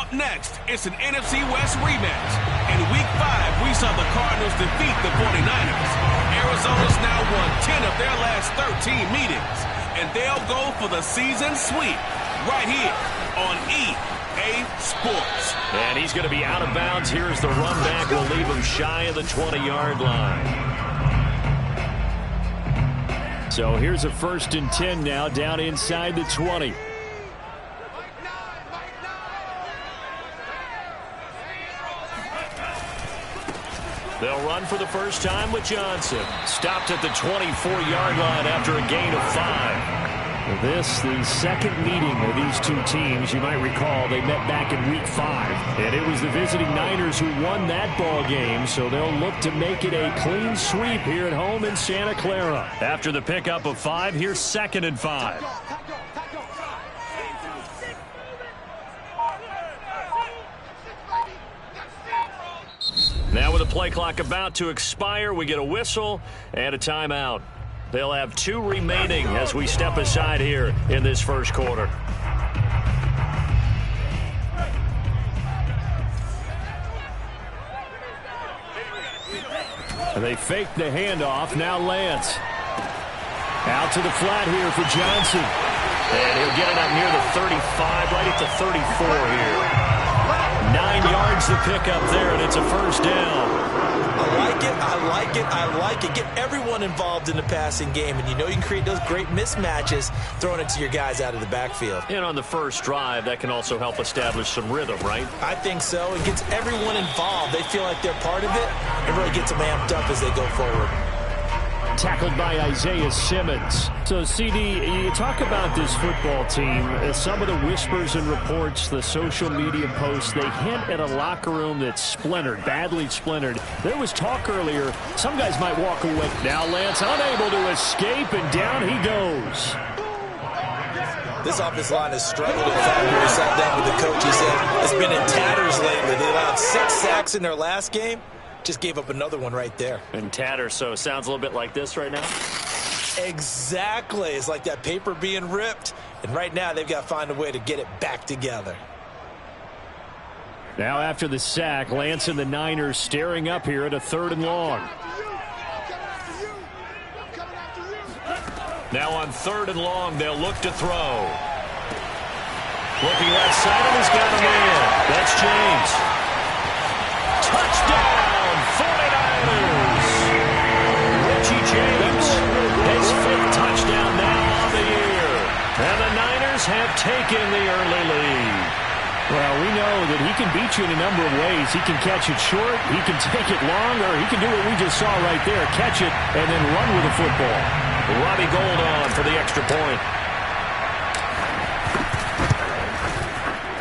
Up next, it's an NFC West rematch. In Week 5, we saw the Cardinals defeat the 49ers. Arizona's now won 10 of their last 13 meetings, and they'll go for the season sweep right here on EA Sports. And he's going to be out of bounds. Here's the run back. Will leave him shy of the 20-yard line. So here's a 1st and 10 now, down inside the 20. They'll run for the first time with Johnson. Stopped at the 24-yard line after a gain of 5. This, the second meeting of these two teams. You might recall they met back in Week 5. And it was the visiting Niners who won that ball game, so they'll look to make it a clean sweep here at home in Santa Clara. After the pickup of 5, here's 2nd and 5. Now with the play clock about to expire, we get a whistle and a timeout. They'll have 2 remaining as we step aside here in this first quarter. They fake the handoff. Now Lance. Out to the flat here for Johnson. And he'll get it up near the 35, right at the 34 here. 9 yards to pick up there, and it's a first down. I like it. Get everyone involved in the passing game, and you know you can create those great mismatches throwing it to your guys out of the backfield. And on the first drive, that can also help establish some rhythm, right? I think so. It gets everyone involved. They feel like they're part of it. It really gets them amped up as they go forward. Tackled by Isaiah Simmons. So, CD, you talk about this football team. Some of the whispers and reports, the social media posts, they hint at a locker room that's splintered, badly splintered. There was talk earlier, some guys might walk away. Now Lance unable to escape, and down he goes. This offensive line has struggled. In fact, when we sat down with the coach, he said it's been in tatters lately. They allowed 6 sacks in their last game. Just gave up another one right there. And tatter, so it sounds a little bit like this right now? Exactly. It's like that paper being ripped. And right now they've got to find a way to get it back together. Now after the sack, Lance and the Niners staring up here at a 3rd and long. Now on 3rd and long, they'll look to throw. Looking left side, and he's got a man. That's James. Touchdown! 49ers! Richie James, his 5th touchdown now on the year. And the Niners have taken the early lead. Well, we know that he can beat you in a number of ways. He can catch it short, he can take it long, or he can do what we just saw right there, catch it and then run with the football. Robbie Gould on for the extra point.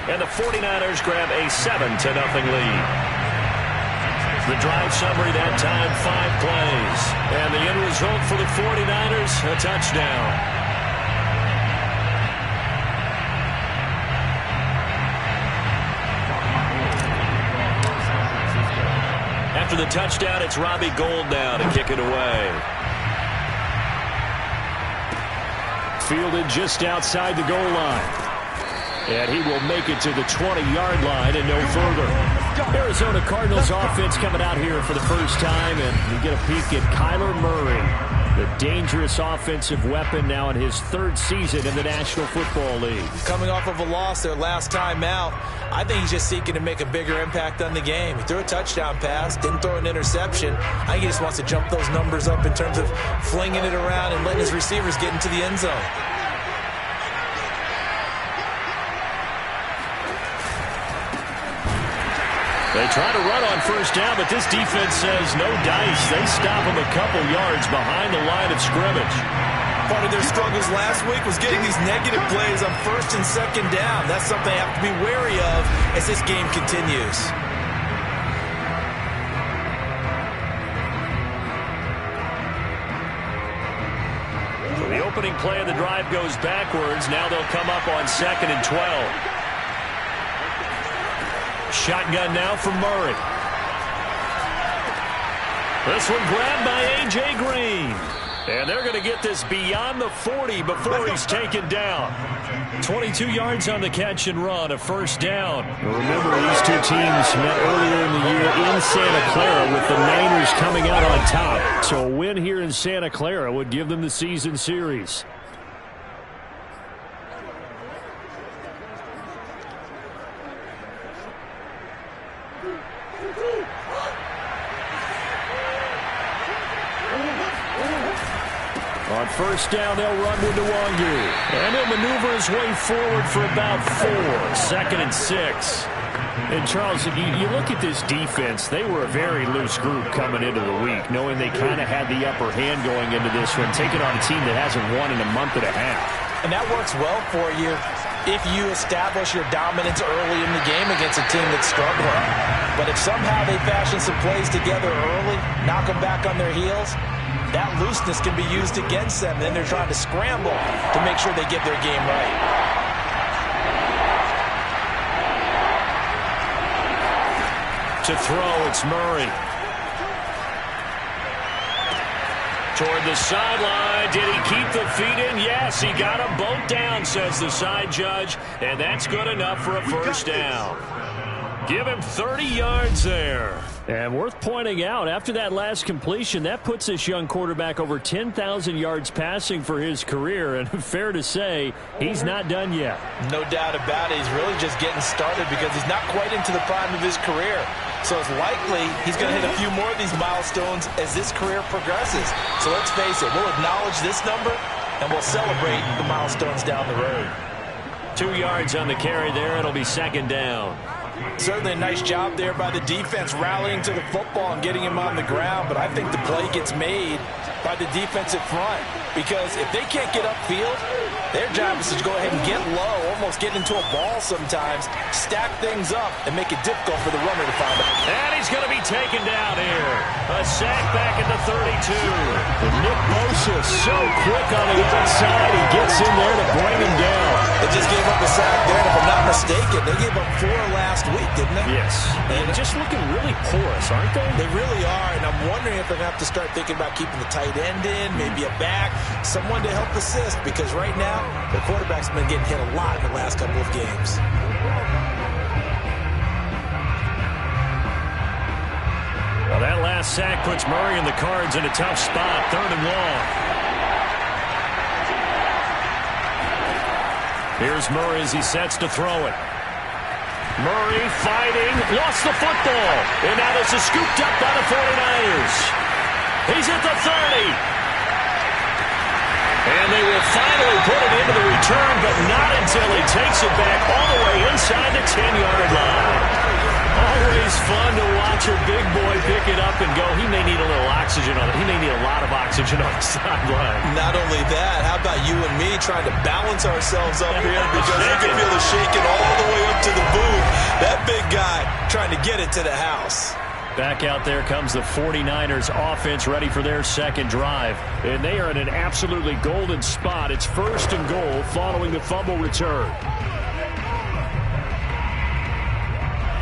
And the 49ers grab a 7-0 lead. The drive summary that time, 5 plays. And the end result for the 49ers, a touchdown. After the touchdown, it's Robbie Gould now to kick it away. Fielded just outside the goal line. And he will make it to the 20-yard line and no further. Arizona Cardinals offense coming out here for the first time, and we get a peek at Kyler Murray, the dangerous offensive weapon now in his 3rd season in the National Football League. Coming off of a loss their last time out, I think he's just seeking to make a bigger impact on the game. He threw a touchdown pass, didn't throw an interception. I think he just wants to jump those numbers up in terms of flinging it around and letting his receivers get into the end zone. They try to run on first down, but this defense says no dice. They stop them a couple yards behind the line of scrimmage. Part of their struggles last week was getting these negative plays on 1st and 2nd down. That's something they have to be wary of as this game continues. So the opening play of the drive goes backwards. Now they'll come up on 2nd and 12. Shotgun now for Murray. This one grabbed by A.J. Green. And they're going to get this beyond the 40 before he's taken down. 22 yards on the catch and run, a first down. Remember, these two teams met earlier in the year in Santa Clara with the Niners coming out on top. So a win here in Santa Clara would give them the season series. On first down, they'll run with Nwangu. And he'll maneuver his way forward for about 4. 2nd and 6. And, Charles, you look at this defense, they were a very loose group coming into the week, knowing they kind of had the upper hand going into this one, taking on a team that hasn't won in a month and a half. And that works well for you if you establish your dominance early in the game against a team that's struggling. But if somehow they fashion some plays together early, knock them back on their heels, that looseness can be used against them. Then they're trying to scramble to make sure they get their game right. To throw, it's Murray. Toward the sideline. Did he keep the feet in? Yes, he got them both down, says the side judge. And that's good enough for a first down. Give him 30 yards there. And worth pointing out, after that last completion, that puts this young quarterback over 10,000 yards passing for his career. And fair to say, he's not done yet. No doubt about it. He's really just getting started because he's not quite into the prime of his career. So it's likely he's going to hit a few more of these milestones as this career progresses. So let's face it, we'll acknowledge this number and we'll celebrate the milestones down the road. 2 yards on the carry there. It'll be 2nd down. Certainly a nice job there by the defense rallying to the football and getting him on the ground, but I think the play gets made by the defensive front because if they can't get upfield, their job is to go ahead and get low, almost get into a ball sometimes, stack things up, and make it difficult for the runner to find it. And he's going to be taken down here. A sack back at the 32. And Nick Bosa so quick on the outside. He gets in there to bring him down. They just gave up a sack there, and if I'm not mistaken, they gave up 4 last week, didn't they? Yes. And just looking really porous, aren't they? They really are, and I'm wondering if they're going to have to start thinking about keeping the tight end in, maybe a back, someone to help assist, because right now, the quarterback's been getting hit a lot in the last couple of games. Well, that last sack puts Murray and the Cards in a tough spot, 3rd and long. Here's Murray as he sets to throw it. Murray fighting, lost the football, and now this is scooped up by the 49ers. He's at the 30. And they will finally put it into the return, but not until he takes it back all the way inside the 10-yard line. Always fun to watch a big boy pick it up and go. He may need a little oxygen on it. He may need a lot of oxygen on the sideline. Not only that, how about you and me trying to balance ourselves up here because you can feel the shaking all the way up to the booth. That big guy trying to get it to the house. Back out there comes the 49ers offense ready for their second drive. And they are in an absolutely golden spot. It's 1st and goal following the fumble return.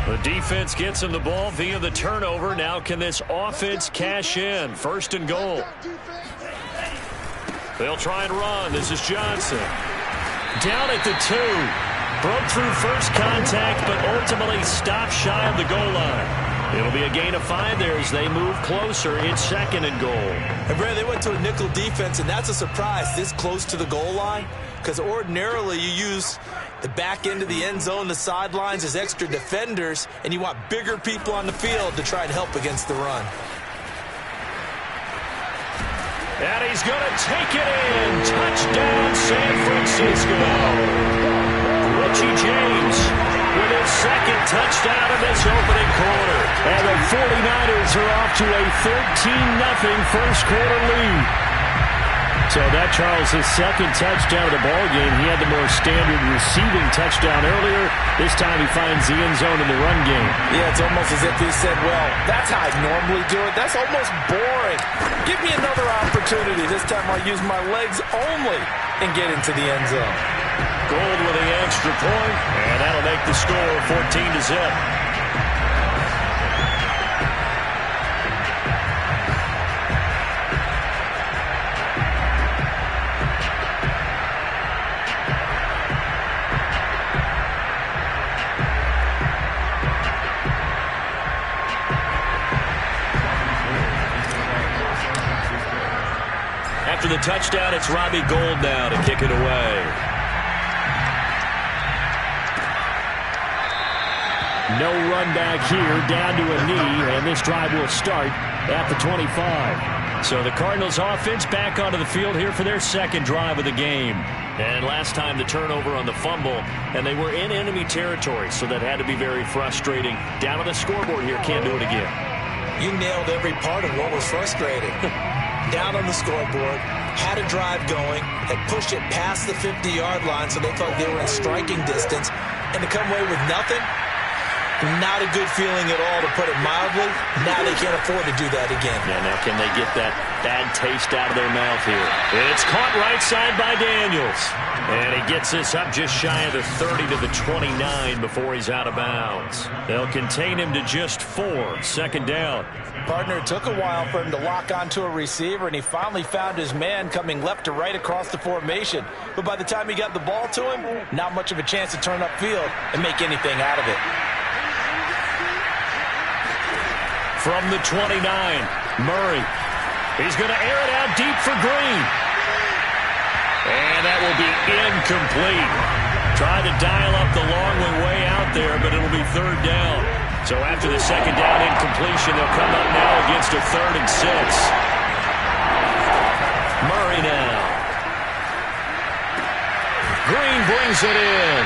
The defense gets him the ball via the turnover. Now can this offense cash in? 1st and goal. They'll try and run. This is Johnson. Down at the 2. Broke through first contact, but ultimately stopped shy of the goal line. It'll be a gain of 5 there as they move closer. It's 2nd and goal. And Brad, they went to a nickel defense, and that's a surprise this close to the goal line because ordinarily you use the back end of the end zone, the sidelines as extra defenders, and you want bigger people on the field to try and help against the run. And he's going to take it in. Touchdown, San Francisco. Richie James with his 2nd touchdown in this opening quarter. And the 49ers are off to a 13-0 first quarter lead. So that, Charles, his 2nd touchdown of the ballgame. He had the more standard receiving touchdown earlier. This time he finds the end zone in the run game. Yeah, it's almost as if he said, well, that's how I normally do it. That's almost boring. Give me another opportunity. This time I'll use my legs only and get into the end zone. Gold with the extra point, and that'll make the score 14-0. touchdown. It's Robbie Gould now to kick it away. No run back here, down to a knee, and this drive will start at the 25. So the Cardinals offense back onto the field here for their second drive of the game. And last time the turnover on the fumble, and they were in enemy territory, so that had to be very frustrating. Down on the scoreboard here, can't do it again. You nailed every part of what was frustrating. Down on the scoreboard, had a drive going, had pushed it past the 50-yard line, so they felt they were in striking distance, and to come away with nothing, not a good feeling at all, to put it mildly. Now they can't afford to do that again. Yeah, now can they get that bad taste out of their mouth here? It's caught right side by Daniels. And he gets this up just shy of the 30 to the 29 before he's out of bounds. They'll contain him to just 4. Second down. Partner, it took a while for him to lock onto a receiver, and he finally found his man coming left to right across the formation. But by the time he got the ball to him, not much of a chance to turn upfield and make anything out of it. From the 29, Murray. He's going to air it out deep for Green. And that will be incomplete. Tried to dial up the long way out there, but it'll be third down. So after the second down incompletion, they'll come up now against a 3rd and 6. Murray now. Green brings it in.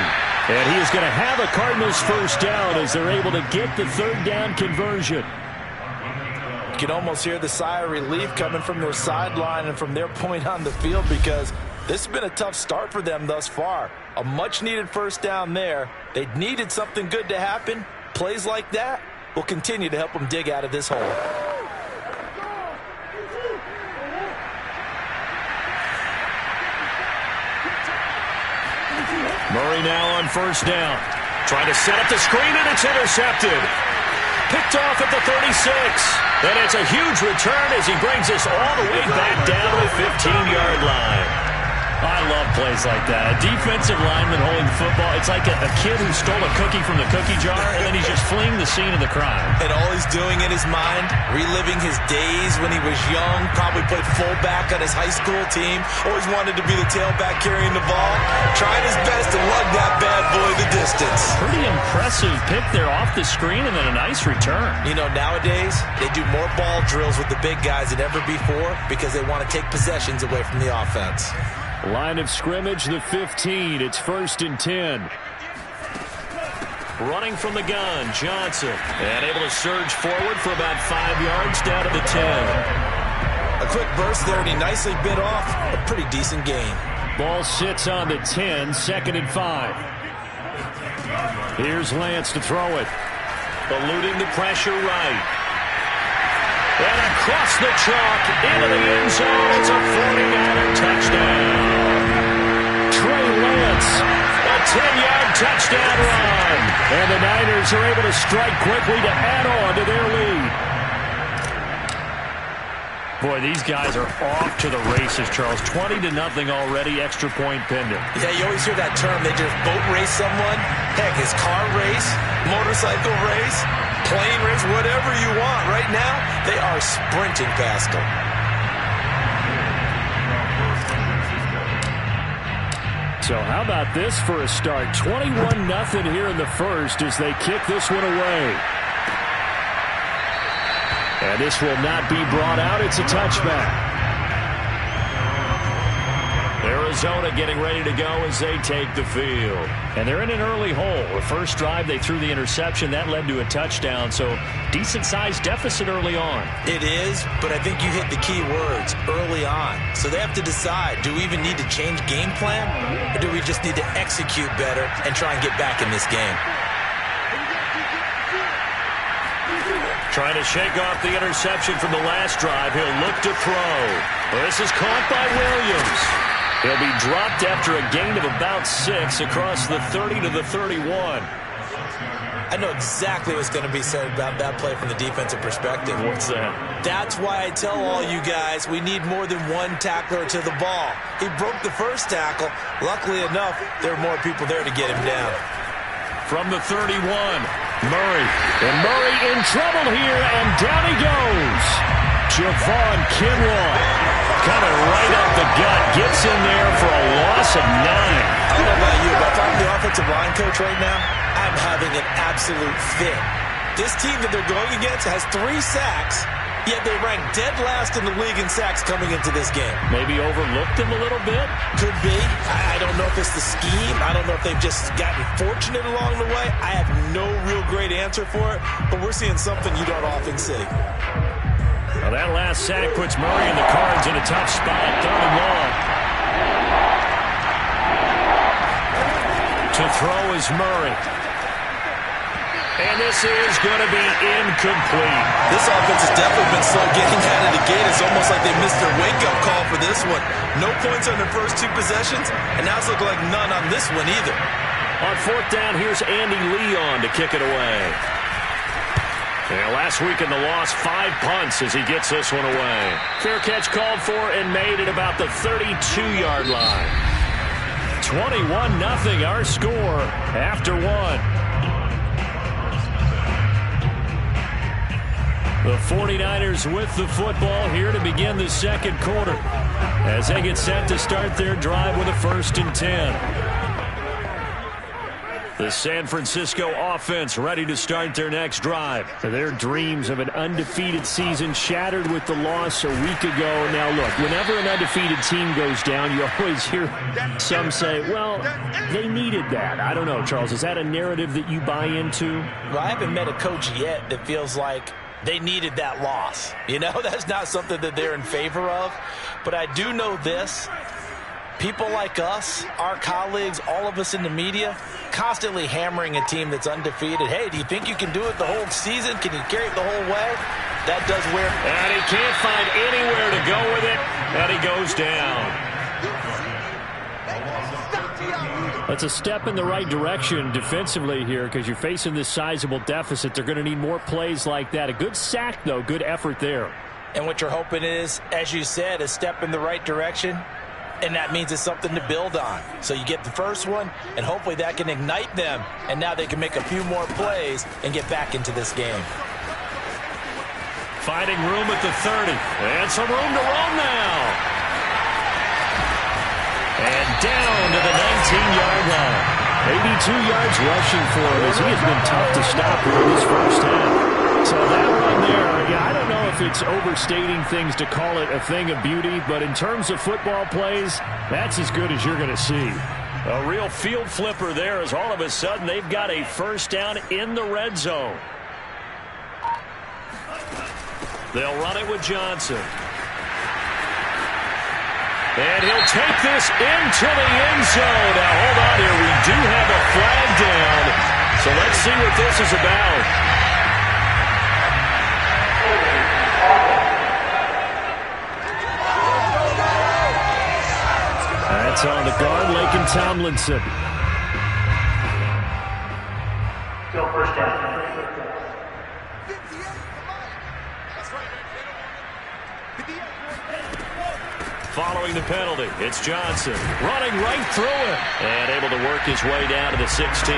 And he is going to have a Cardinals first down as they're able to get the third down conversion. You can almost hear the sigh of relief coming from their sideline and from their point on the field, because this has been a tough start for them thus far. A much-needed first down there. They needed something good to happen. Plays like that will continue to help them dig out of this hole. Murray now on first down. Trying to set up the screen, and it's intercepted. Picked off at the 36. And it's a huge return as he brings us all the way back down to the 15-yard line. I love plays like that. A defensive lineman holding the football. It's like a kid who stole a cookie from the cookie jar, and then he's just fleeing the scene of the crime. And all he's doing in his mind, reliving his days when he was young, probably played fullback on his high school team, always wanted to be the tailback carrying the ball, trying his best to lug that bad boy the distance. Pretty impressive pick there off the screen, and then a nice return. You know, nowadays, they do more ball drills with the big guys than ever before because they want to take possessions away from the offense. Line of scrimmage, the 15. It's 1st and 10. Running from the gun, Johnson. And able to surge forward for about 5 yards down to the 10. A quick burst there, and he nicely bit off a pretty decent gain. Ball sits on the 10, 2nd and 5. Here's Lance to throw it. Eluding the pressure right. And across the chalk, into the end zone. It's a 49er touchdown. Trey Lance, a 10-yard touchdown run. And the Niners are able to strike quickly to add on to their lead. Boy, these guys are off to the races, Charles. 20-0 already, extra point pending. Yeah, you always hear that term. They just boat race someone. Heck, his car race, motorcycle race, plane race, whatever you want. Right now, they are sprinting past them. So how about this for a start? 21-0 here in the first as they kick this one away. And this will not be brought out. It's a touchback. Arizona getting ready to go as they take the field. And they're in an early hole. The first drive, they threw the interception. That led to a touchdown. So decent-sized deficit early on. It is, but I think you hit the key words, early on. So they have to decide, do we even need to change game plan? Or do we just need to execute better and try and get back in this game? Trying to shake off the interception from the last drive. He'll look to throw. This is caught by Williams. He'll be dropped after a gain of about 6 across the 30 to the 31. I know exactly what's going to be said about that play from the defensive perspective. What's that? That's why I tell all you guys we need more than one tackler to the ball. He broke the first tackle. Luckily enough, there were more people there to get him down. From the 31, Murray. And Murray in trouble here, and down he goes. Javon Kinlaw coming right up the gut. Gets in there for a loss of 9. I don't know about you, but if I'm the offensive line coach right now, I'm having an absolute fit. This team that they're going against has 3 sacks, yet they rank dead last in the league in sacks coming into this game. Maybe overlooked him a little bit? Could be. I don't know if it's the scheme. I don't know if they've just gotten fortunate along the way. I have no real great answer for it, but we're seeing something you don't often see. Well, that last sack puts Murray and the Cards in a tough spot. 3rd and long. To throw is Murray. And this is going to be incomplete. This offense has definitely been slow getting out of the gate. It's almost like they missed their wake-up call for this one. No points on their first 2 possessions, and now it's looking like none on this one either. On 4th down, here's Andy Leon to kick it away. And last week in the loss, 5 punts as he gets this one away. Fair catch called for and made at about the 32-yard line. 21-0 our score after 1. The 49ers with the football here to begin the 2nd quarter as they get set to start their drive with a 1st and 10. The San Francisco offense ready to start their next drive. Their dreams of an undefeated season shattered with the loss a week ago. Now look, whenever an undefeated team goes down, you always hear some say, well, they needed that. I don't know, Charles. Is that a narrative that you buy into? Well, I haven't met a coach yet that feels like they needed that loss. You know, that's not something that they're in favor of. But I do know this. People like us, our colleagues, all of us in the media, constantly hammering a team that's undefeated. Hey, do you think you can do it the whole season? Can you carry it the whole way? That does wear. And he can't find anywhere to go with it. And he goes down. That's a step in the right direction defensively here because you're facing this sizable deficit. They're going to need more plays like that. A good sack, though. Good effort there. And what you're hoping is, as you said, a step in the right direction. And that means it's something to build on. So you get the first one, and hopefully that can ignite them. And now they can make a few more plays and get back into this game. Finding room at the 30. And some room to roam now. And down to the 19-yard line. 82 yards rushing for him as he has been tough to stop here in this first half. So that run there, yeah, I don't know if it's overstating things to call it a thing of beauty, but in terms of football plays, that's as good as you're going to see. A real field flipper there as all of a sudden they've got a 1st down in the red zone. They'll run it with Johnson. And he'll take this into the end zone. Now, hold on here. We do have a flag down. So let's see what this is about. That's on the guard, Laken Tomlinson. Still 1st down. Following the penalty, it's Johnson running right through it and able to work his way down to the 16.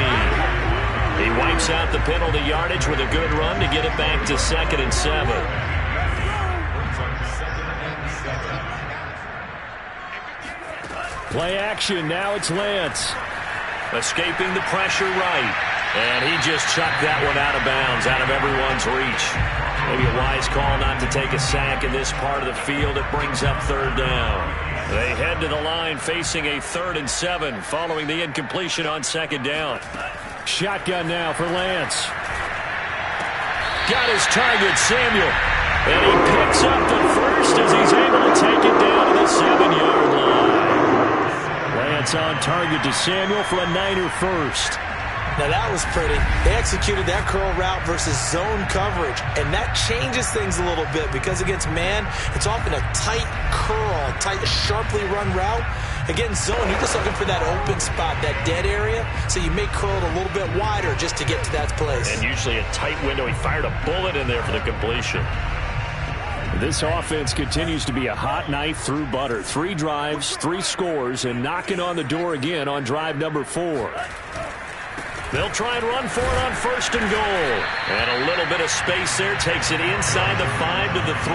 He wipes out the penalty yardage with a good run to get it back to 2nd and 7. Play action, now it's Lance. Escaping the pressure right. And he just chucked that one out of bounds, out of everyone's reach. Maybe a wise call not to take a sack in this part of the field. It brings up 3rd down. They head to the line facing a 3rd and 7 following the incompletion on 2nd down. Shotgun now for Lance. Got his target, Samuel. And he picks up the first as he's able to take it down to the 7-yard line. Lance on target to Samuel for a Niner first. Now that was pretty. They executed that curl route versus zone coverage, and that changes things a little bit because against man, it's often a tight curl, tight, sharply run route. Against zone, you're just looking for that open spot, that dead area, so you may curl it a little bit wider just to get to that place. And usually a tight window. He fired a bullet in there for the completion. This offense continues to be a hot knife through butter. 3 drives, 3 scores, and knocking on the door again on drive number 4. They'll try and run for it on 1st and goal. And a little bit of space there takes it inside the 5 to the 3.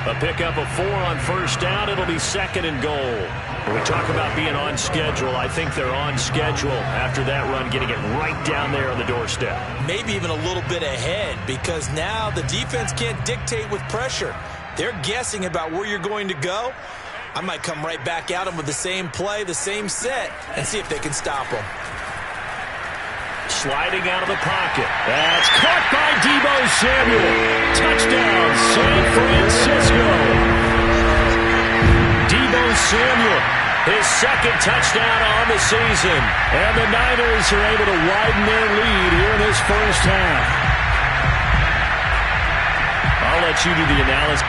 A pickup of 4 on 1st down. It'll be 2nd and goal. When we talk about being on schedule, I think they're on schedule after that run, getting it right down there on the doorstep. Maybe even a little bit ahead, because now the defense can't dictate with pressure. They're guessing about where you're going to go. I might come right back at them with the same play, the same set, and see if they can stop them. Sliding out of the pocket. That's caught by Deebo Samuel. Touchdown, San Francisco. Deebo Samuel, his 2nd touchdown on the season. And the Niners are able to widen their lead here in this first half. I'll let you do the analysis.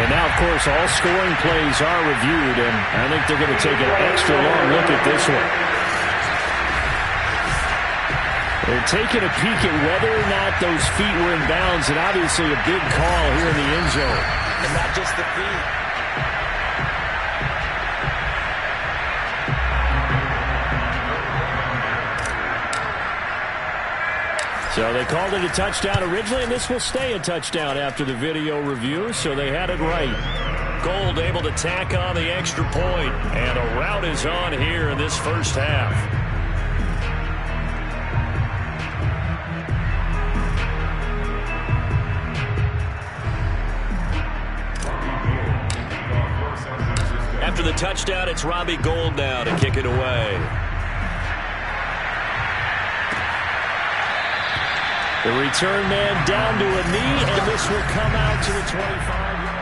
And now, of course, all scoring plays are reviewed, and I think they're going to take an extra long look at this one. They're taking a peek at whether or not those feet were in bounds, and obviously a big call here in the end zone. And not just the feet. So they called it a touchdown originally, and this will stay a touchdown after the video review, so they had it right. Gold able to tack on the extra point, and a rout is on here in this first half. After the touchdown, it's Robbie Gould now to kick it away. The return man down to a knee, and this will come out to the 25-yard.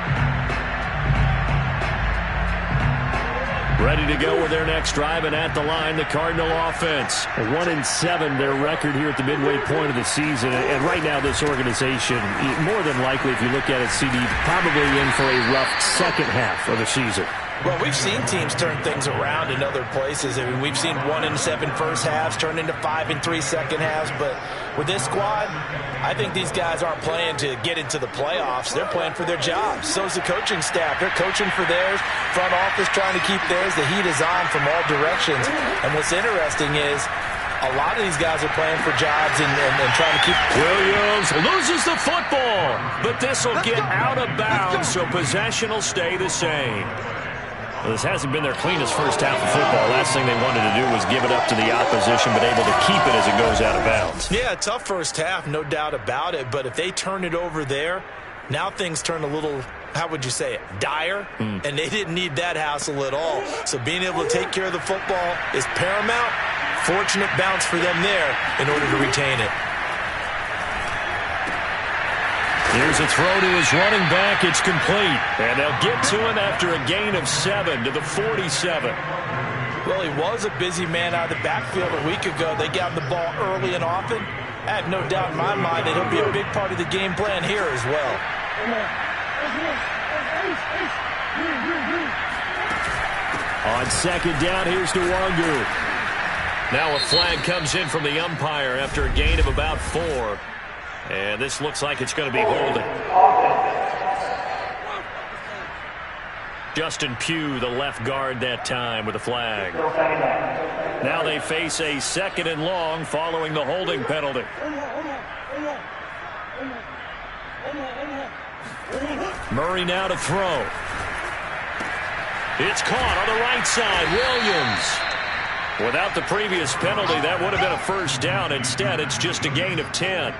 Ready to go with their next drive, and at the line, the Cardinal offense. 1-7, their record here at the midway point of the season. And right now, this organization, more than likely, if you look at it, CD, probably in for a rough second half of the season. Well, we've seen teams turn things around in other places. I mean, we've seen 1-7 first halves turn into 5-3 second halves. But with this squad, I think these guys aren't playing to get into the playoffs. They're playing for their jobs. So is the coaching staff. They're coaching for theirs. Front office trying to keep theirs. The heat is on from all directions. And what's interesting is a lot of these guys are playing for jobs and trying to keep. Williams loses the football, but this will get out of bounds, so possession will stay the same. Well, this hasn't been their cleanest first half of football. Last thing they wanted to do was give it up to the opposition, but able to keep it as it goes out of bounds. Yeah, tough first half, no doubt about it. But if they turn it over there, now things turn a little, how would you say it, dire? And they didn't need that hassle at all. So being able to take care of the football is paramount. Fortunate bounce for them there in order to retain it. Here's a throw to his running back. It's complete. And they'll get to him after a gain of 7 to the 47. Well, he was a busy man out of the backfield a week ago. They got the ball early and often. I have no doubt in my mind that he'll be a big part of the game plan here as well. On 2nd down, here's Nwangu. Now a flag comes in from the umpire after a gain of about 4. And this looks like it's going to be holding. Justin Pugh, the left guard that time with a flag. Now they face a 2nd and long following the holding penalty. Murray now to throw. It's caught on the right side. Williams. Without the previous penalty, that would have been a first down. Instead, it's just a gain of 10.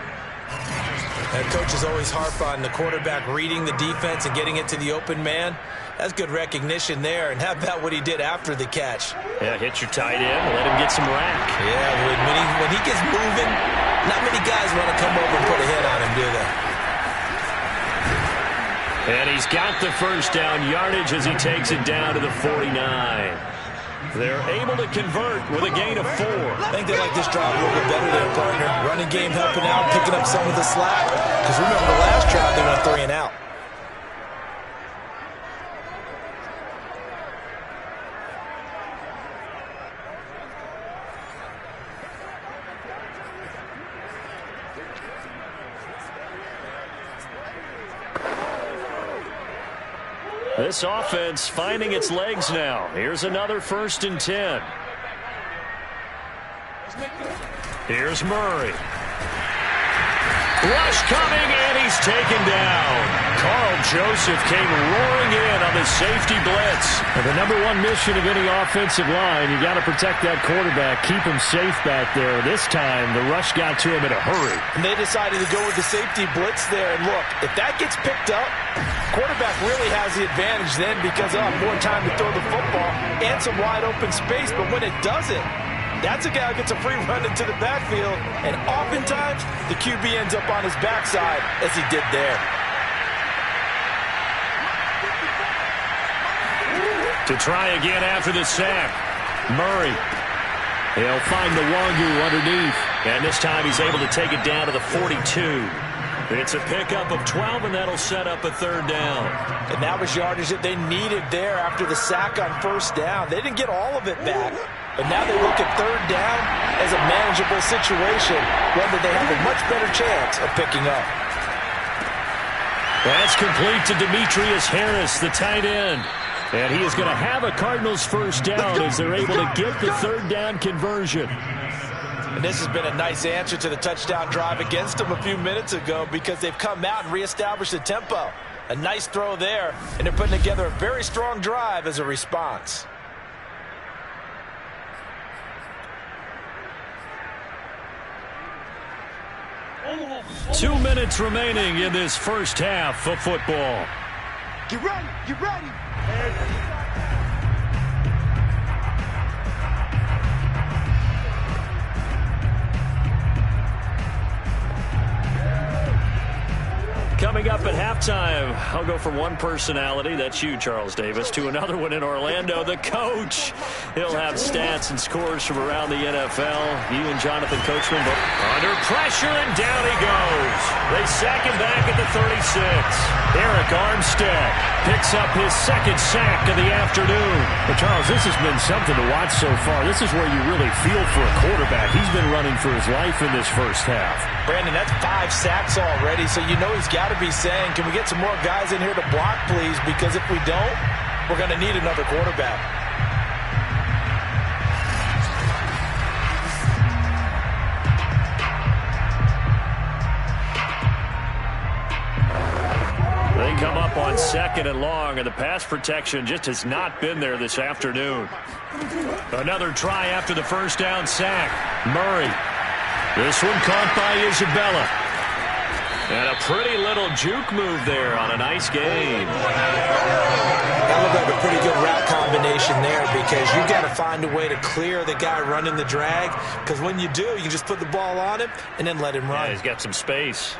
And coaches always harp on the quarterback reading the defense and getting it to the open man. That's good recognition there. And how about what he did after the catch? Yeah, hit your tight end, let him get some rack. Yeah, when he gets moving, not many guys want to come over and put a hit on him, do they? And he's got the first down yardage as he takes it down to the 49. They're able to convert with a gain of 4. I think they like this drive a little bit better there, partner. Running game helping out, picking up some of the slack. Because remember the last drive, they went 3 and out. This offense finding its legs now. Here's another 1st and 10. Here's Murray. Rush coming, and he's taken down. Carl Joseph came roaring in on the safety blitz. And the #1 mission of any offensive line, you got to protect that quarterback, keep him safe back there. This time, the rush got to him in a hurry. And they decided to go with the safety blitz there. And look, if that gets picked up, quarterback really has the advantage then because they'll have more time to throw the football and some wide open space. But when it doesn't, that's a guy who gets a free run into the backfield, and oftentimes the QB ends up on his backside as he did there. To try again after the sack, Murray. He'll find the Wangu underneath, and this time he's able to take it down to the 42. It's a pickup of 12, and that'll set up a 3rd down. And that was yardage that they needed there after the sack on 1st down. They didn't get all of it back. But now they look at 3rd down as a manageable situation, one that they have a much better chance of picking up. That's complete to Demetrius Harris, the tight end. And he is going to have a Cardinals 1st down as they're able to get the 3rd down conversion. And this has been a nice answer to the touchdown drive against them a few minutes ago because they've come out and reestablished the tempo. A nice throw there, and they're putting together a very strong drive as a response. 2 minutes remaining in this 1st half of football. Get ready, get ready. Coming up at halftime, I'll go from one personality, that's you, Charles Davis, to another one in Orlando, the coach. He'll have stats and scores from around the NFL. You and Jonathan Coachman both under pressure, and down he goes. They sack him back at the 36. Eric Armstead picks up his 2nd sack of the afternoon. But Charles, this has been something to watch so far. This is where you really feel for a quarterback. He's been running for his life in this 1st half. Brandon, that's 5 sacks already, so you know he's got to be saying, can we get some more guys in here to block, please? Because if we don't, we're going to need another quarterback. They come up on 2nd and long, and the pass protection just has not been there this afternoon. Another try after the 1st down sack. Murray. This one caught by Isabella. And a pretty little juke move there on a nice game. That looked like a pretty good route combination there because you got to find a way to clear the guy running the drag, because when you do, you can just put the ball on him and then let him run. Yeah, he's got some space.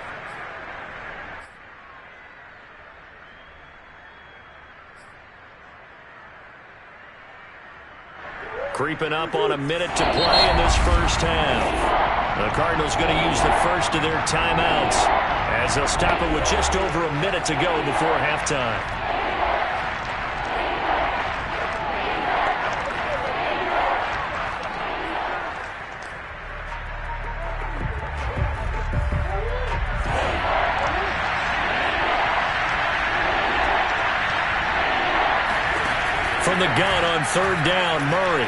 Creeping up on a minute to play in this 1st half. The Cardinals going to use the 1st of their timeouts as they'll stop it with just over a minute to go before halftime. From the gun on 3rd down, Murray.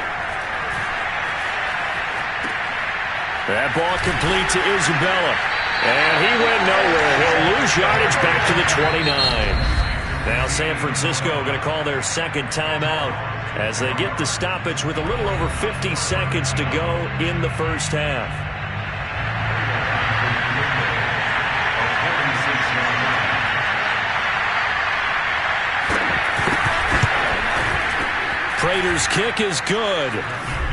That ball complete to Isabella. And he went nowhere. He'll lose yardage back to the 29. Now San Francisco going to call their 2nd timeout as they get the stoppage with a little over 50 seconds to go in the 1st half. Prater's kick is good.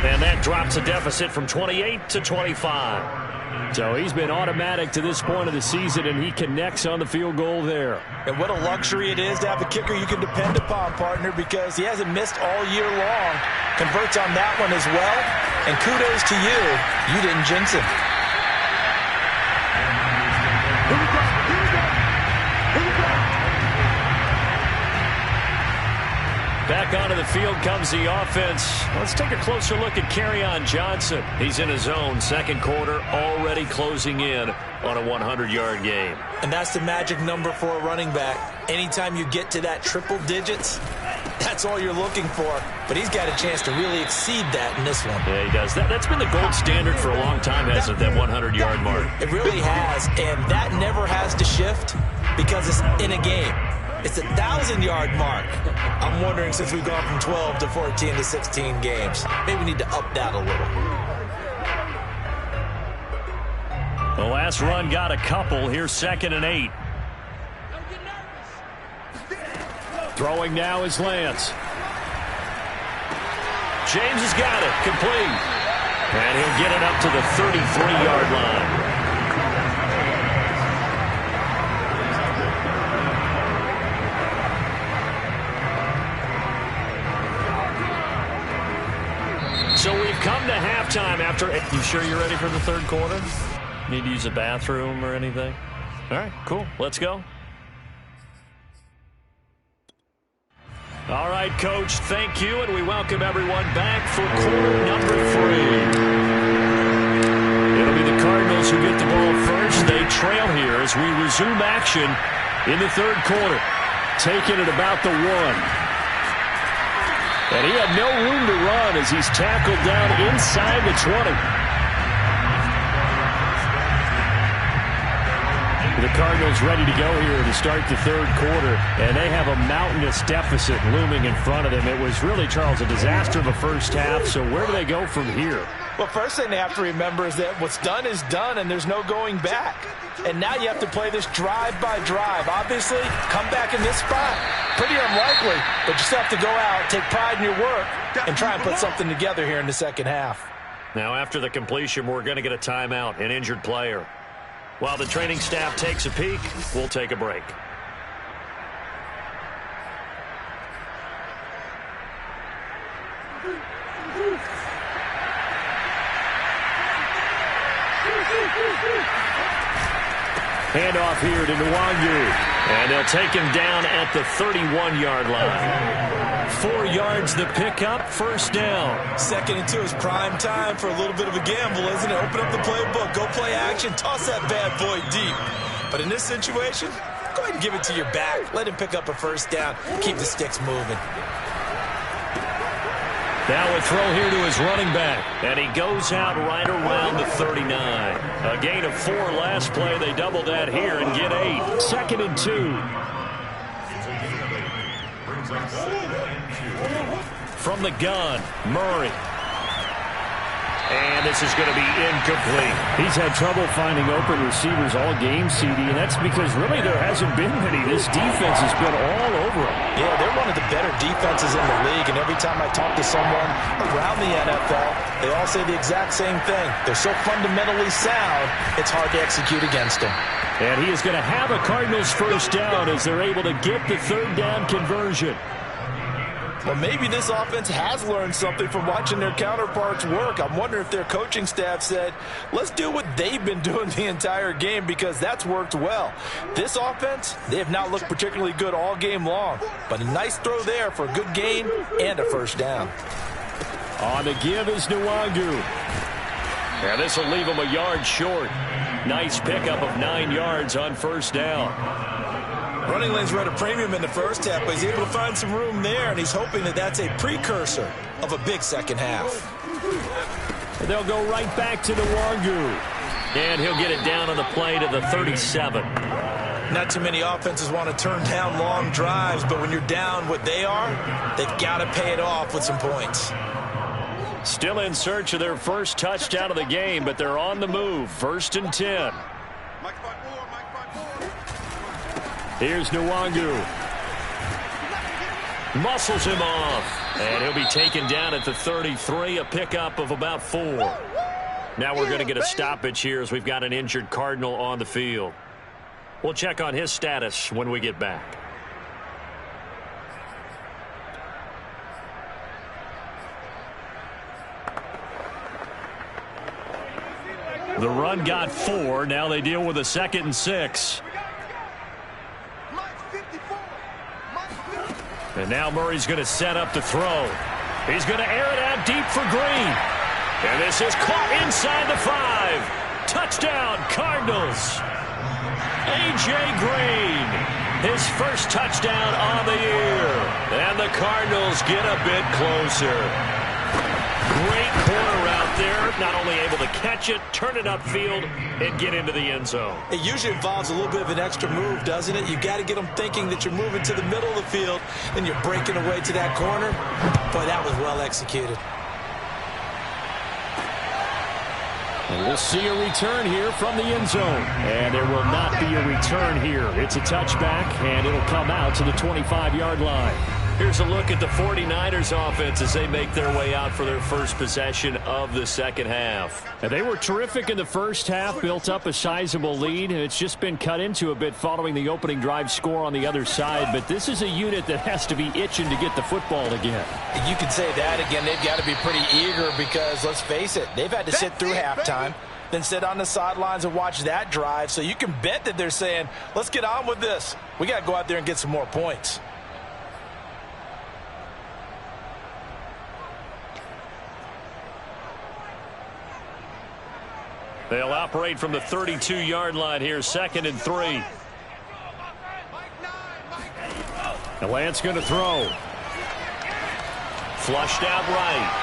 And that drops a deficit from 28 to 25. So he's been automatic to this point of the season, and he connects on the field goal there. And what a luxury it is to have a kicker you can depend upon, partner, because he hasn't missed all year long. Converts on that one as well. And kudos to you. You didn't jinx him. Back onto the field comes the offense. Let's take a closer look at Kerryon Johnson. He's in his own 2nd quarter, already closing in on a 100-yard game. And that's the magic number for a running back. Anytime you get to that triple digits, That's all you're looking for. But he's got a chance to really exceed that in this one. Yeah, he does. That's been the gold standard for a long time, hasn't it, that 100-yard mark? It really has, and that never has to shift because it's in a game. It's a 1,000-yard mark. I'm wondering, since we've gone from 12 to 14 to 16 games, maybe we need to up that a little. The last run got a couple. Here's 2nd and 8. Throwing now is Lance. James has got it. Complete. And he'll get it up to the 33-yard line. So we've come to halftime after... You sure you're ready for the third quarter? Need to use a bathroom or anything? All right, cool. Let's go. All right, Coach, thank you, and we welcome everyone back for quarter number 3. It'll be the Cardinals who get the ball first. They trail here as we resume action in the third quarter. Taking it about the 1. And he had no room to run as he's tackled down inside the 20. The Cardinals ready to go here to start the third quarter, and they have a mountainous deficit looming in front of them. It was really, Charles, a disaster of a first half, so where do they go from here? Well, first thing they have to remember is that what's done is done, and there's no going back. And now you have to play this drive by drive. Obviously, come back in this spot, pretty unlikely, but you still have to go out, take pride in your work, and try and put something together here in the second half. Now, after the completion, we're going to get a timeout, an injured player. While the training staff takes a peek, we'll take a break. Handoff here to Nwangu. And they'll take him down at the 31-yard line. 4 yards the pickup, first down. 2nd and 2 is prime time for a little bit of a gamble, isn't it? Open up the playbook, go play action, toss that bad boy deep. But in this situation, go ahead and give it to your back. Let him pick up a first down. Keep the sticks moving. Now a throw here to his running back. And he goes out right around the 39. A gain of 4 last play. They double that here and get 8. 2nd and 2. From the gun, Murray. And this is going to be incomplete. He's had trouble finding open receivers all game, CD, and that's because really there hasn't been many. This defense has been all over him. Yeah, they're one of the better defenses in the league, and every time I talk to someone around the NFL, they all say the exact same thing. They're so fundamentally sound, it's hard to execute against them. And he is going to have a Cardinals first down as they're able to get the third down conversion. Well, maybe this offense has learned something from watching their counterparts work. I'm wondering if their coaching staff said, let's do what they've been doing the entire game, because that's worked well. This offense, they have not looked particularly good all game long, but a nice throw there for a good gain and a first down. On the give is Nwangu. Yeah, this will leave him a yard short. Nice pickup of 9 yards on first down. Running lanes were at a premium in the first half, but he's able to find some room there, and he's hoping that that's a precursor of a big second half. And they'll go right back to Nwangu. And he'll get it down on the play to the 37. Not too many offenses want to turn down long drives, but when you're down what they are, they've got to pay it off with some points. Still in search of their first touchdown of the game, but they're on the move. 1st and 10. Here's Nwangu. Muscles him off. And he'll be taken down at the 33, a pickup of about 4. Now we're going to get a stoppage here as we've got an injured Cardinal on the field. We'll check on his status when we get back. The run got 4. Now they deal with a 2nd and 6. And now Murray's going to set up the throw. He's going to air it out deep for Green. And this is caught inside the 5. Touchdown, Cardinals. A.J. Green. His first touchdown on the year. And the Cardinals get a bit closer. Great corner out there. Not only able to catch it, turn it upfield, and get into the end zone. It usually involves a little bit of an extra move, doesn't it? You've got to get them thinking that you're moving to the middle of the field and you're breaking away to that corner. Boy, that was well executed. And we'll see a return here from the end zone. And there will not be a return here. It's a touchback, and it'll come out to the 25-yard line. Here's a look at the 49ers offense as they make their way out for their first possession of the second half. And they were terrific in the first half, built up a sizable lead, and it's just been cut into a bit following the opening drive score on the other side. But this is a unit that has to be itching to get the football again. You can say that again. They've got to be pretty eager because, let's face it, they've had to sit through halftime, then sit on the sidelines and watch that drive. So you can bet that they're saying, let's get on with this. We got to go out there and get some more points. They'll operate from the 32-yard line here, 2nd and 3. And Lance going to throw. Flushed out right.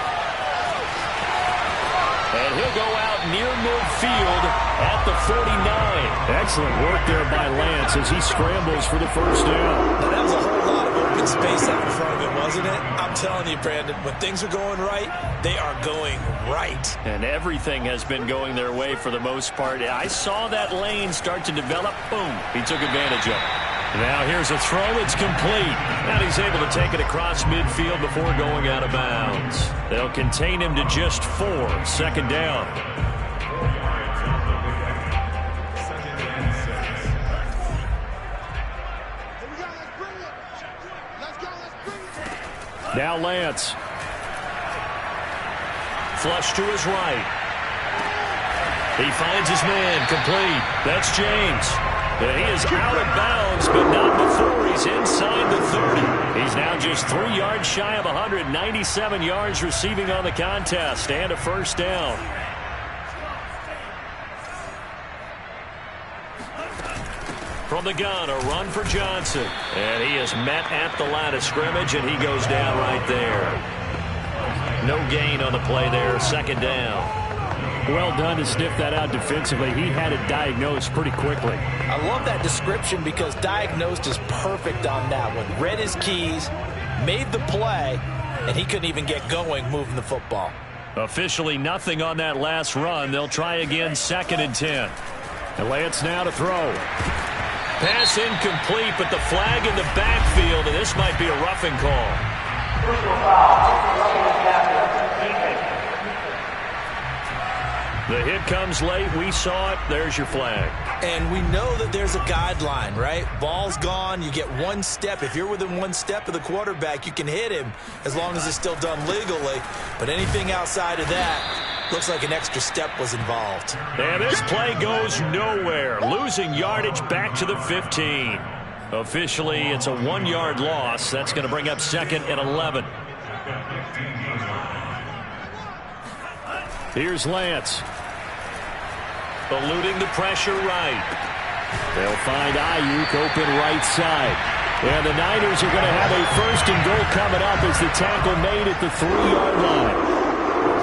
And he'll go out near midfield at the 49. Excellent work there by Lance as he scrambles for the first down. Now, that was a whole lot of open space out in front of him, wasn't it? I'm telling you, Brandon, when things are going right, they are going right. And everything has been going their way for the most part. I saw that lane start to develop. Boom. He took advantage of it. Now here's a throw. It's complete. And he's able to take it across midfield before going out of bounds. They'll contain him to just 4. 2nd down. Now Lance. Flush to his right. He finds his man. Complete. That's James. And he is out of bounds, but not before he's inside the 30. He's now just 3 yards shy of 197 yards receiving on the contest and a first down. From the gun, a run for Johnson. And he is met at the line of scrimmage, and he goes down right there. No gain on the play there, 2nd down. Well done to sniff that out defensively. He had it diagnosed pretty quickly. I love that description because diagnosed is perfect on that one. Read his keys, made the play, and he couldn't even get going moving the football. Officially nothing on that last run. They'll try again, 2nd and 10. And Lance now to throw. Pass incomplete, but the flag in the backfield, and this might be a roughing call. Personal foul. The hit comes late. We saw it. There's your flag. And we know that there's a guideline, right? Ball's gone. You get 1 step. If you're within 1 step of the quarterback, you can hit him as long as it's still done legally. But anything outside of that, looks like an extra step was involved. And this play goes nowhere. Losing yardage back to the 15. Officially, it's a 1-yard loss. That's going to bring up 2nd and 11. Here's Lance. Eluding the pressure right. They'll find Ayuk open right side. And the Niners are going to have a 1st and goal coming up as the tackle made at the 3-yard line.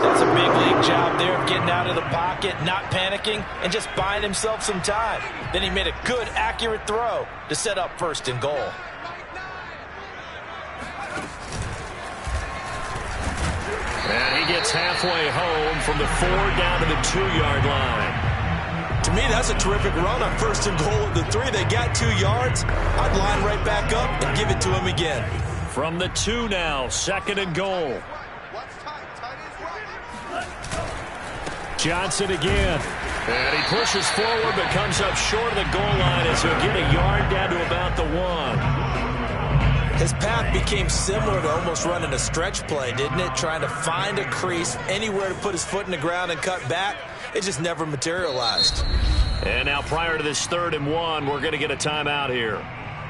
That's a big league job there of getting out of the pocket, not panicking, and just buying himself some time. Then he made a good, accurate throw to set up 1st and goal. And he gets halfway home from the 4 down to the 2-yard line. To me, that's a terrific run on 1st and goal at the 3. They got 2 yards. I'd line right back up and give it to him again. From the 2 now, 2nd and goal. Johnson again. And he pushes forward but comes up short of the goal line as he'll get a yard down to about the 1. His path became similar to almost running a stretch play, didn't it? Trying to find a crease, anywhere to put his foot in the ground and cut back. It just never materialized. And now prior to this 3rd and 1, we're going to get a timeout here.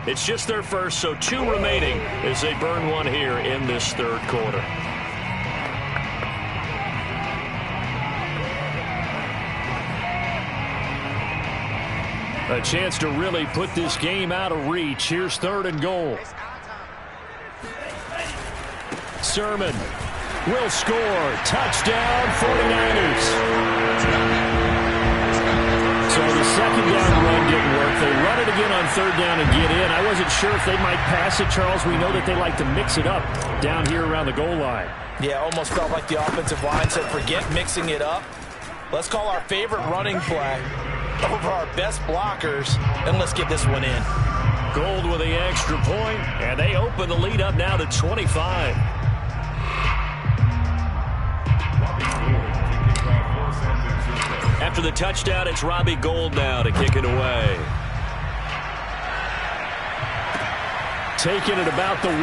It's just their first, so 2 remaining as they burn 1 here in this 3rd quarter. A chance to really put this game out of reach. Here's 3rd and goal. Sermon will score. Touchdown, 49ers. So the second down run didn't work. They run it again on 3rd down and get in. I wasn't sure if they might pass it, Charles. We know that they like to mix it up down here around the goal line. Yeah, almost felt like the offensive line said, forget mixing it up. Let's call our favorite running play over our best blockers, and let's get this one in. Gold with the extra point, and they open the lead up now to 25. After the touchdown, it's Robbie Gould now to kick it away. Taking it about the 1.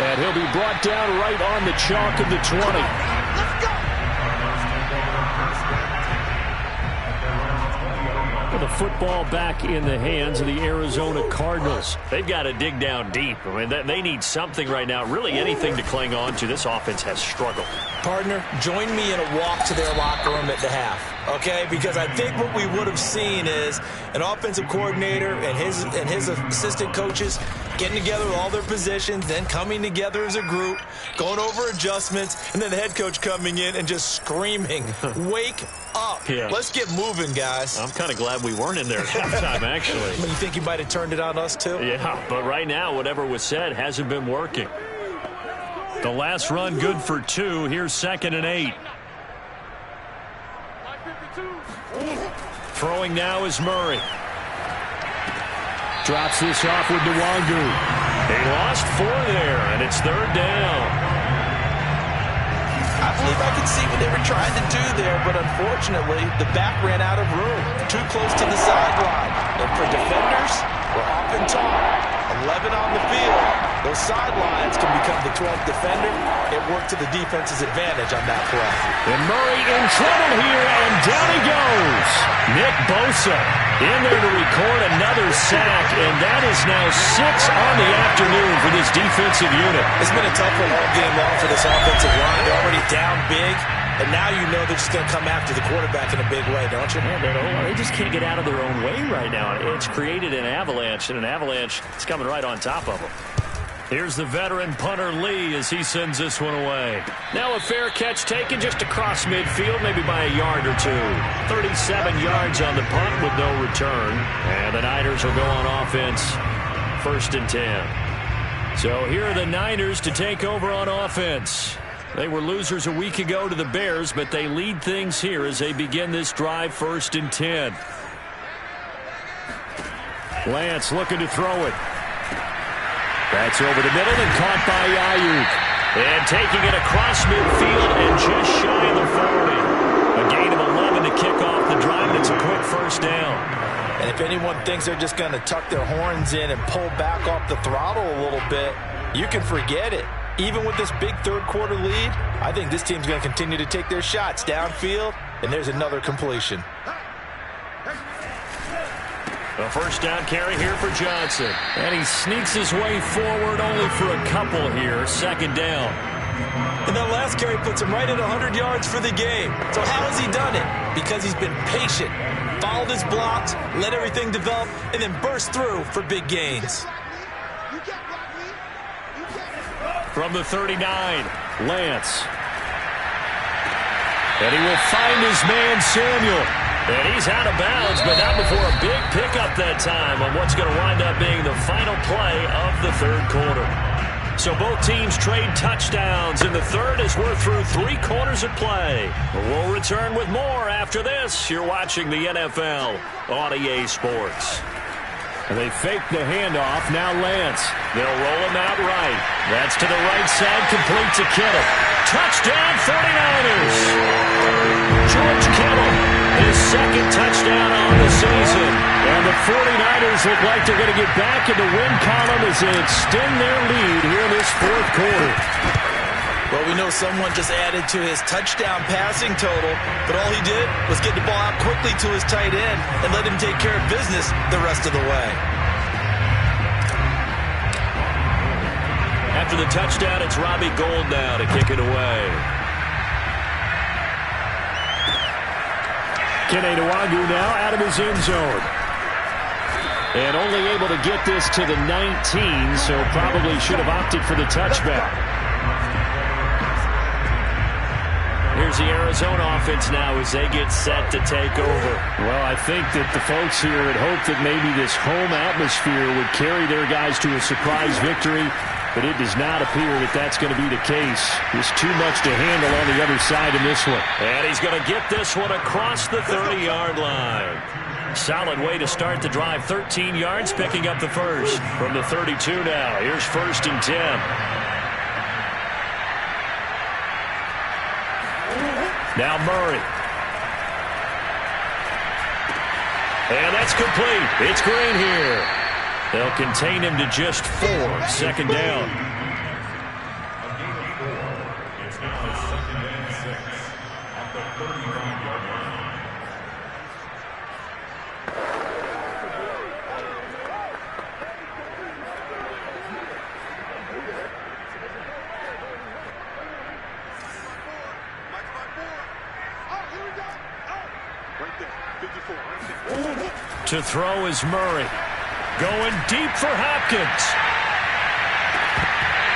And he'll be brought down right on the chalk of the 20. Let's go. The football back in the hands of the Arizona Cardinals. They've got to dig down deep. I mean, they need something right now, really anything to cling on to. This offense has struggled. Partner, join me in a walk to their locker room at the half, okay? Because I think what we would have seen is an offensive coordinator and his assistant coaches getting together with all their positions, then coming together as a group, going over adjustments, and then the head coach coming in and just screaming, wake up. Yeah. Let's get moving, guys. I'm kind of glad we weren't in there at halftime, actually. You think you might have turned it on us, too? Yeah, but right now, whatever was said hasn't been working. The last run good for 2. Here's 2nd and 8. Throwing now is Murray. Drops this off with Nwangu. They lost 4 there, and it's 3rd down. I believe I could see what they were trying to do there, but unfortunately, the back ran out of room. Too close to the sideline. And for defenders, we're often taught 11 on the field. Those sidelines can become the 12th defender. It worked to the defense's advantage on that play. And Murray in trouble here, and down he goes. Nick Bosa in there to record another sack, and that is now 6 on the afternoon for this defensive unit. It's been a tough one all game long for this offensive line. They're already down big, and now you know they're just going to come after the quarterback in a big way, don't you? Yeah, they just can't get out of their own way right now. It's created an avalanche, and an avalanche is coming right on top of them. Here's the veteran punter Lee as he sends this one away. Now a fair catch taken just across midfield, maybe by a yard or 2. 37 yards on the punt with no return. And the Niners will go on offense. 1st and 10. So here are the Niners to take over on offense. They were losers a week ago to the Bears, but they lead things here as they begin this drive. 1st and 10. Lance looking to throw it. That's over the middle and caught by Ayuk. And taking it across midfield and just shy of the 40. A gain of 11 to kick off the drive. It's a quick 1st down. And if anyone thinks they're just going to tuck their horns in and pull back off the throttle a little bit, you can forget it. Even with this big 3rd quarter lead, I think this team's going to continue to take their shots downfield, and there's another completion. A 1st down carry here for Johnson. And he sneaks his way forward only for a couple here. 2nd down. And that last carry puts him right at 100 yards for the game. So how has he done it? Because he's been patient, followed his blocks, let everything develop, and then burst through for big gains. From the 39, Lance. And he will find his man, Samuel. And he's out of bounds, but not before a big pickup that time on what's going to wind up being the final play of the 3rd quarter. So both teams trade touchdowns in the 3rd as we're through 3 quarters of play. We'll return with more after this. You're watching the NFL on EA Sports. And they fake the handoff. Now Lance. They'll roll him out right. That's to the right side, complete to Kittle. Touchdown 49ers. George Kittle, his 2nd touchdown on the season. And the 49ers look like they're going to get back in the win column as they extend their lead here in this 4th quarter. Well, we know someone just added to his touchdown passing total, but all he did was get the ball out quickly to his tight end and let him take care of business the rest of the way. After the touchdown, it's Robbie Gould now to kick it away. Kene Nwangwu now out of his end zone. And only able to get this to the 19, so probably should have opted for the touchback. Here's the Arizona offense now as they get set to take over. Well, I think that the folks here had hoped that maybe this home atmosphere would carry their guys to a surprise victory, but it does not appear that that's going to be the case. There's too much to handle on the other side in this one. And he's going to get this one across the 30-yard line. Solid way to start the drive. 13 yards, picking up the first from the 32 now. Here's 1st and 10. Now Murray. And that's complete. It's Green here. They'll contain him to just 4. 2nd down. It's now 2nd and 6 at the 39-yard line. To throw is Murray. Going deep for Hopkins.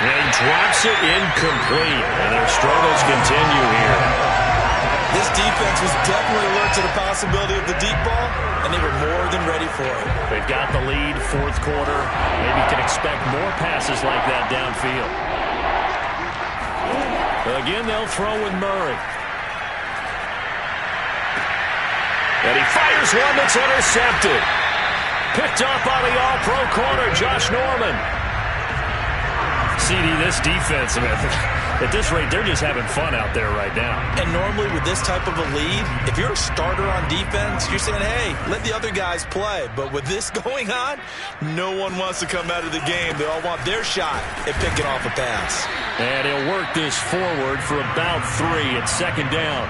And drops it incomplete. And their struggles continue here. This defense was definitely alert to the possibility of the deep ball, and they were more than ready for it. They've got the lead, 4th quarter. Maybe can expect more passes like that downfield. Again, they'll throw with Murray. And he fires one that's intercepted. Picked up by the all-pro corner, Josh Norman. CD, this defense, at this rate, they're just having fun out there right now. And normally with this type of a lead, if you're a starter on defense, you're saying, hey, let the other guys play. But with this going on, no one wants to come out of the game. They all want their shot at picking off a pass. And he'll work this forward for about 3 at 2nd down.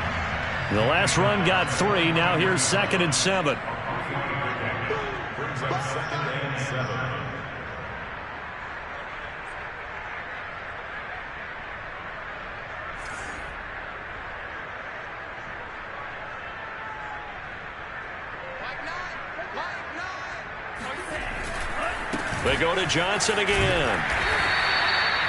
The last run got 3. Now here's 2nd and 7. Brings up 2nd and 7. They go to Johnson again.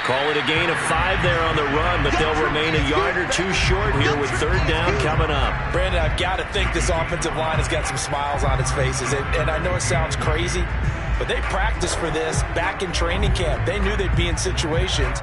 Call it a gain of 5 there on the run, but they'll remain a yard or 2 short here with 3rd down coming up. Brandon, I've got to think this offensive line has got some smiles on its faces. And I know it sounds crazy, but they practiced for this back in training camp. They knew they'd be in situations.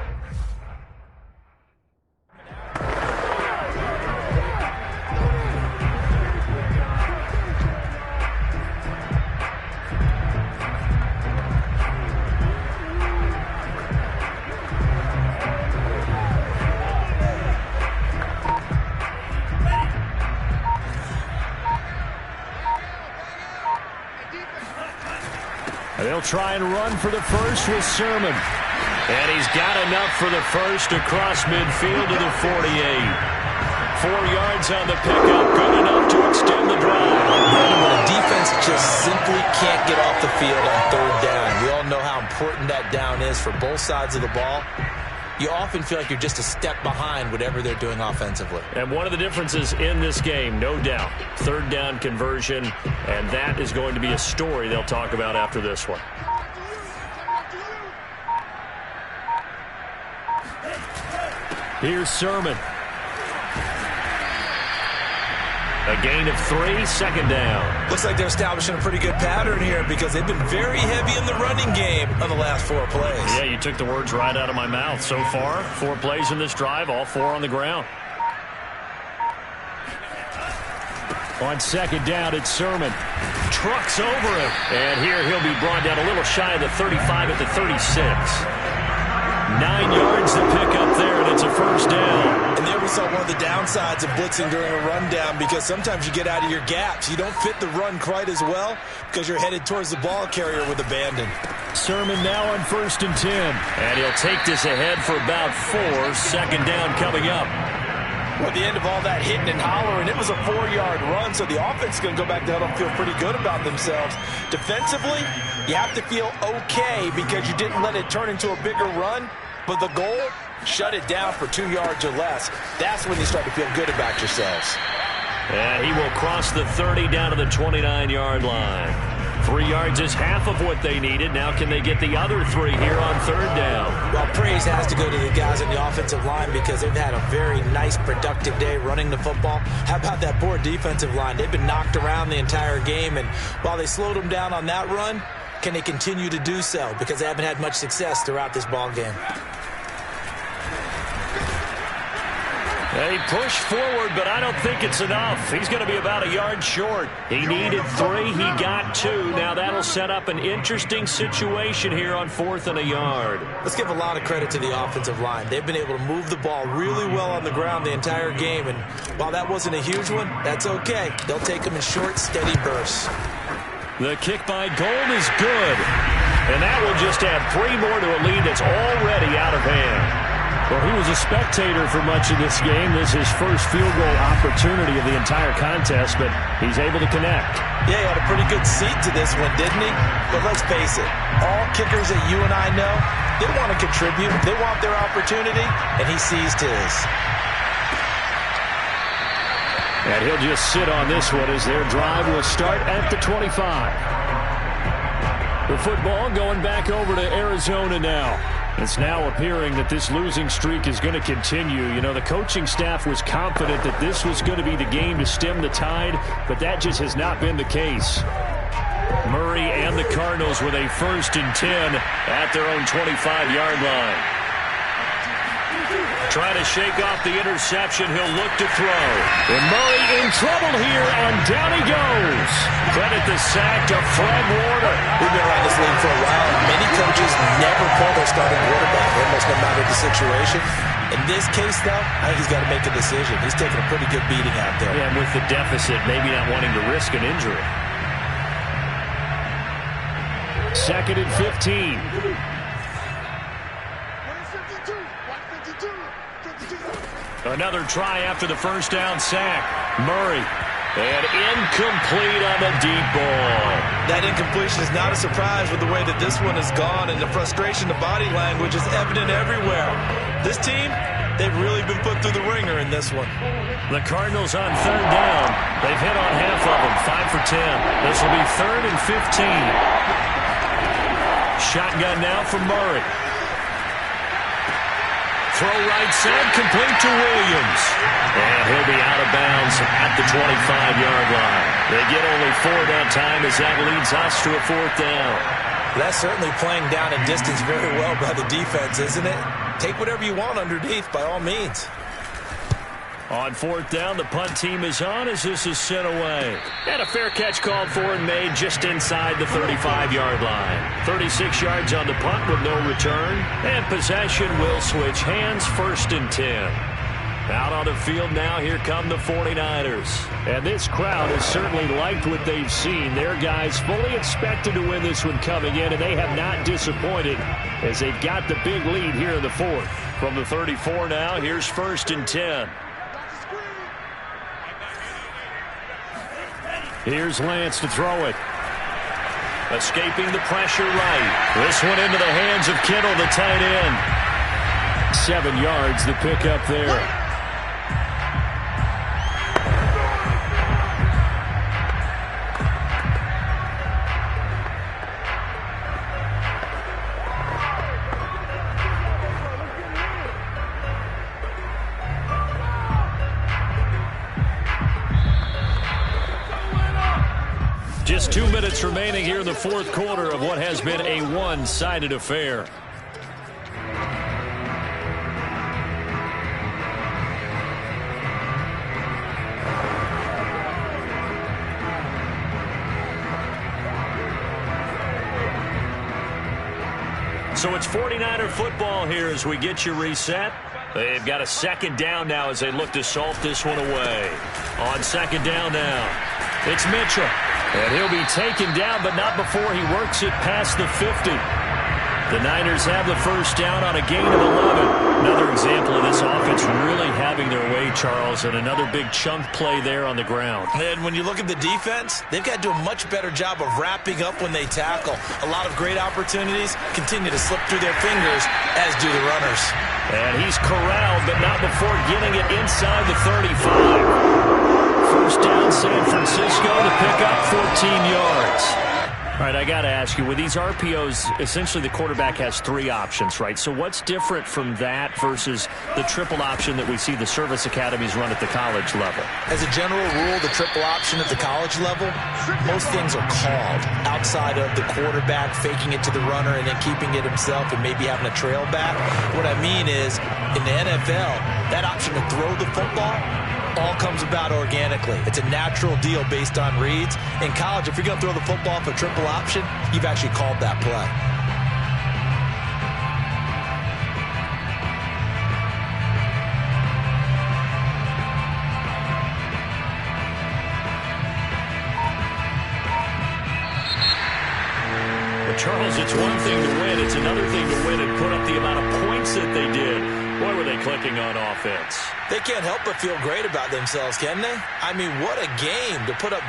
They'll try and run for the first with Sermon. And he's got enough for the first across midfield to the 48. 4 yards on the pickup, good enough to extend the drive. When a defense just simply can't get off the field on 3rd down, we all know how important that down is for both sides of the ball. You often feel like you're just a step behind whatever they're doing offensively. And one of the differences in this game, no doubt, 3rd down conversion, and that is going to be a story they'll talk about after this one. Here's Sermon. A gain of 3, 2nd down. Looks like they're establishing a pretty good pattern here because they've been very heavy in the running game on the last 4 plays. Yeah, you took the words right out of my mouth. So far, 4 plays in this drive, all 4 on the ground. On 2nd down, it's Sermon. Trucks over him. And here he'll be brought down a little shy of the 35 at the 36. 9 yards to pick up there, and it's a 1st down. And there we saw one of the downsides of blitzing during a rundown because sometimes you get out of your gaps. You don't fit the run quite as well because you're headed towards the ball carrier with abandon. Sermon now on 1st and 10. And he'll take this ahead for about 4. 2nd down coming up. Well, at the end of all that hitting and hollering, it was a 4-yard run, so the offense is going to go back to huddle and feel pretty good about themselves. Defensively, you have to feel okay because you didn't let it turn into a bigger run, but the goal, shut it down for 2 yards or less. That's when you start to feel good about yourselves. And he will cross the 30 down to the 29-yard line. 3 yards is half of what they needed. Now can they get the other 3 here on third down? Well, praise has to go to the guys on the offensive line because they've had a very nice, productive day running the football. How about that poor defensive line? They've been knocked around the entire game, and while they slowed them down on that run, can they continue to do so? Because they haven't had much success throughout this ball game. They push forward, but I don't think it's enough. He's going to be about a yard short. He needed 3. He got 2. Now that'll set up an interesting situation here on 4th and a yard. Let's give a lot of credit to the offensive line. They've been able to move the ball really well on the ground the entire game, and while that wasn't a huge one, that's okay. They'll take them in short, steady bursts. The kick by Gold is good, and that will just add 3 more to a lead that's already out of hand. Well, he was a spectator for much of this game. This is his first field goal opportunity of the entire contest, but he's able to connect. Yeah, he had a pretty good seat to this one, didn't he? But let's face it, all kickers that you and I know, they want to contribute. They want their opportunity, and he seized his. And he'll just sit on this one as their drive will start at the 25. The football going back over to Arizona now. It's now appearing that this losing streak is going to continue. You know, the coaching staff was confident that this was going to be the game to stem the tide, but that just has not been the case. Murray and the Cardinals with a 1st and 10 at their own 25-yard line. Trying to shake off the interception. He'll look to throw. And Murray in trouble here, and down he goes. Credit the sack to Fred Warner. We've been around this league for a while, and many coaches never pull their starting quarterback, almost no matter the situation. In this case, though, I think he's got to make a decision. He's taking a pretty good beating out there. Yeah, and with the deficit, maybe not wanting to risk an injury. 2nd and 15. Another try after the first down sack. Murray. And incomplete on the deep ball. That incompletion is not a surprise with the way that this one has gone, and the frustration, the body language is evident everywhere. This team, they've really been put through the ringer in this one. The Cardinals on third down. They've hit on half of them, 5 for 10. This will be 3rd and 15. Shotgun now from Murray. Throw right side, complete to Williams. And he'll be out of bounds at the 25-yard line. They get only 4 that time as that leads us to a 4th down. That's certainly playing down in distance very well by the defense, isn't it? Take whatever you want underneath, by all means. On 4th down, the punt team is on as this is sent away. And a fair catch called for and made just inside the 35-yard line. 36 yards on the punt with no return. And possession will switch hands, 1st and 10. Out on the field now, here come the 49ers. And this crowd has certainly liked what they've seen. Their guys fully expected to win this one coming in, and they have not disappointed as they've got the big lead here in the 4th. From the 34 now, here's 1st and 10. Here's Lance to throw it. Escaping the pressure right. This one into the hands of Kittle, the tight end. 7 yards, the pickup there. Just 2 minutes remaining here in the 4th quarter of what has been a one-sided affair. So it's 49er football here as we get you reset. They've got a 2nd down now as they look to salt this one away. On 2nd down now, it's Mitchell. And he'll be taken down, but not before he works it past the 50. The Niners have the first down on a gain of 11. Another example of this offense really having their way, Charles, and another big chunk play there on the ground. And when you look at the defense, they've got to do a much better job of wrapping up when they tackle. A lot of great opportunities continue to slip through their fingers, as do the runners. And he's corralled, but not before getting it inside the 35. First down, San Francisco to pick up 14 yards. All right, I got to ask you, with these RPOs, essentially the quarterback has 3 options, right? So what's different from that versus the triple option that we see the service academies run at the college level? As a general rule, the triple option at the college level, most things are called outside of the quarterback faking it to the runner and then keeping it himself and maybe having a trail back. What I mean is, in the NFL, that option to throw the football all comes about organically. It's a natural deal based on reads. In college, if you're going to throw the football for triple option, you've actually called that play. But Charles, it's one thing to win. It's another thing to win and put up the amount of points that they did. Boy, were they clicking on offense. They can't help but feel great about themselves, can they? I mean, what a game to put up